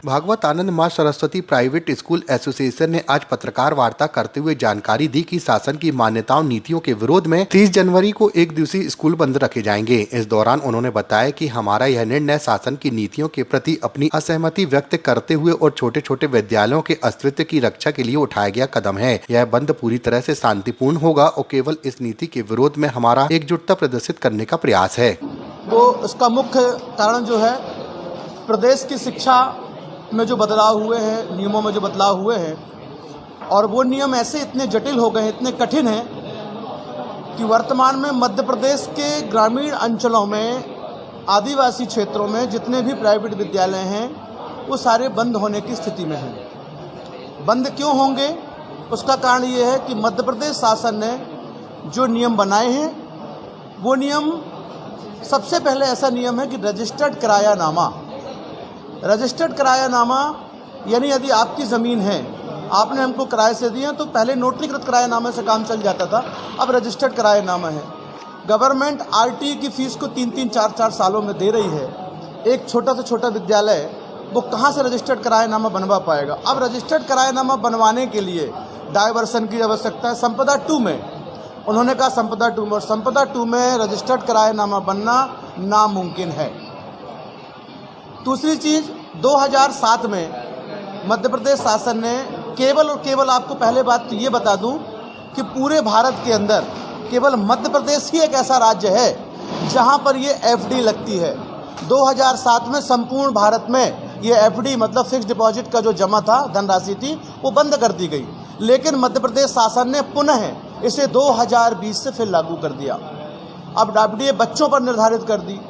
भागवत आनंद मां Saraswati private school association ने आज पत्रकार वार्ता करते हुए जानकारी दी कि शासन की मान्यताओं नीतियों के विरोध में 30 जनवरी को एक दिवसीय स्कूल बंद रखे जाएंगे। इस दौरान उन्होंने बताया कि हमारा यह निर्णय शासन की नीतियों के प्रति अपनी असहमति व्यक्त करते हुए और छोटे छोटे विद्यालयों के अस्तित्व की रक्षा के लिए उठाया गया कदम है। यह बंद पूरी तरह से शांतिपूर्ण होगा और केवल इस नीति के विरोध में हमारा एकजुटता प्रदर्शित करने का प्रयास है। तो इसका मुख्य कारण जो है, प्रदेश की शिक्षा में जो बदलाव हुए हैं, नियमों में जो बदलाव हुए हैं, और वो नियम ऐसे इतने जटिल हो गए हैं, इतने कठिन हैं कि वर्तमान में मध्य प्रदेश के ग्रामीण अंचलों में, आदिवासी क्षेत्रों में जितने भी प्राइवेट विद्यालय हैं वो सारे बंद होने की स्थिति में हैं। बंद क्यों होंगे? उसका कारण ये है कि मध्य प्रदेश शासन ने जो नियम बनाए हैं, वो नियम, सबसे पहले ऐसा नियम है कि रजिस्टर्ड किरायानामा, रजिस्टर्ड किरायानामा यानी यदि आपकी ज़मीन है, आपने हमको किराए से दी है, तो पहले नोटरीकृत किरायानामे से काम चल जाता था, अब रजिस्टर्ड किरायानामा है। गवर्नमेंट आरटीई की फ़ीस को 3-3, 4-4 सालों में दे रही है। एक छोटा से छोटा विद्यालय वो कहाँ से रजिस्टर्ड किरायानामा बनवा पाएगा? अब रजिस्टर्ड किरायानामा बनवाने के लिए डायवर्सन की आवश्यकता है। संपदा 2 में उन्होंने कहा, संपदा 2 में, और संपदा 2 में रजिस्टर्ड किरायानामा बनना नामुमकिन है। दूसरी चीज़, 2007 में मध्य प्रदेश शासन ने केवल और केवल, आपको पहले बात तो ये बता दूं कि पूरे भारत के अंदर केवल मध्य प्रदेश ही एक ऐसा राज्य है जहां पर ये एफडी लगती है। 2007 में संपूर्ण भारत में ये एफडी मतलब फिक्स डिपॉजिट का जो जमा था, धनराशि थी, वो बंद कर दी गई। लेकिन मध्य प्रदेश शासन ने पुनः इसे 2020 से फिर लागू कर दिया। अब एफडी बच्चों पर निर्धारित कर दी।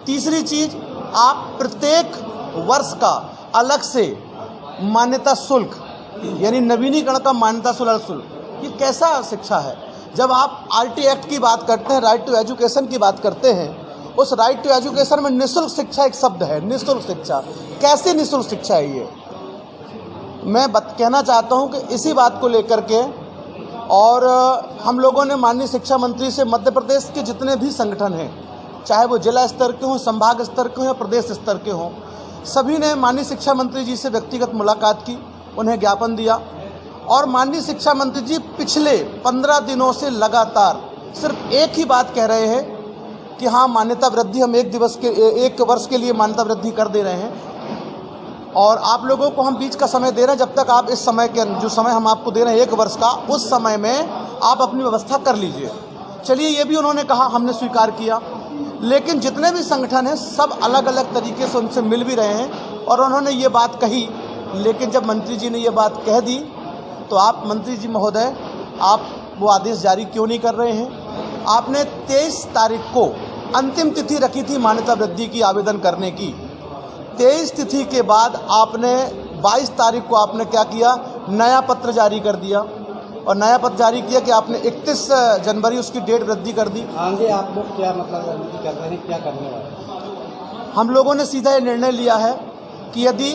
तीसरी चीज़, आप प्रत्येक वर्ष का अलग से मान्यता शुल्क यानी नवीनीकरण का मान्यता शुल्क, ये कैसा शिक्षा है? जब आप आरटी एक्ट की बात करते हैं, राइट टू एजुकेशन की बात करते हैं, उस राइट टू एजुकेशन में निःशुल्क शिक्षा एक शब्द है। निःशुल्क शिक्षा, कैसी निःशुल्क शिक्षा है ये? मैं कहना चाहता हूँ कि इसी बात को लेकर के, और हम लोगों ने माननीय शिक्षा मंत्री से मध्य प्रदेश के जितने भी संगठन हैं, चाहे वो जिला स्तर के हों, संभाग स्तर के हों या प्रदेश स्तर के हों, सभी ने माननीय शिक्षा मंत्री जी से व्यक्तिगत मुलाकात की, उन्हें ज्ञापन दिया। और माननीय शिक्षा मंत्री जी पिछले 15 दिनों से लगातार सिर्फ एक ही बात कह रहे हैं कि हाँ, मान्यता वृद्धि हम एक वर्ष के लिए मान्यता वृद्धि कर दे रहे हैं, और आप लोगों को हम बीच का समय दे रहे हैं। जब तक आप इस समय के, जो समय हम आपको दे रहे हैं 1 वर्ष का, उस समय में आप अपनी व्यवस्था कर लीजिए। चलिए, ये भी उन्होंने कहा, हमने स्वीकार किया। लेकिन जितने भी संगठन हैं सब अलग अलग तरीके से उनसे मिल भी रहे हैं और उन्होंने ये बात कही। लेकिन जब मंत्री जी ने ये बात कह दी, तो आप मंत्री जी महोदय, आप वो आदेश जारी क्यों नहीं कर रहे हैं? आपने 23 तारीख को अंतिम तिथि रखी थी मान्यता वृद्धि की आवेदन करने की। 23 तिथि के बाद आपने 22 तारीख को आपने क्या किया? नया पत्र जारी कर दिया, और नया पत्र जारी किया कि आपने 31 जनवरी उसकी डेट वृद्धि कर दी। आगे आप लोग क्या मतलब रणनीति कर रहे हैं, क्या करने वाले? हम लोगों ने सीधा ये निर्णय लिया है कि यदि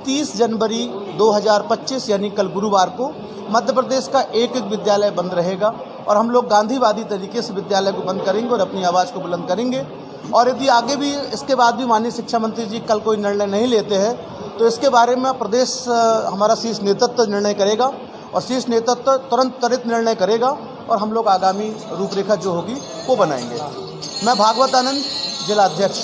30 जनवरी 2025 यानी कल गुरुवार को मध्य प्रदेश का एक विद्यालय बंद रहेगा, और हम लोग गांधीवादी तरीके से विद्यालय को बंद करेंगे और अपनी आवाज़ को बुलंद करेंगे। और यदि आगे भी इसके बाद भी माननीय शिक्षा मंत्री जी कल कोई निर्णय नहीं लेते हैं, तो इसके बारे में प्रदेश हमारा शीर्ष नेतृत्व निर्णय करेगा, और शीर्ष नेतृत्व त्वरित निर्णय करेगा, और हम लोग आगामी रूपरेखा जो होगी वो बनाएंगे। मैं भागवत आनंद, जिला अध्यक्ष।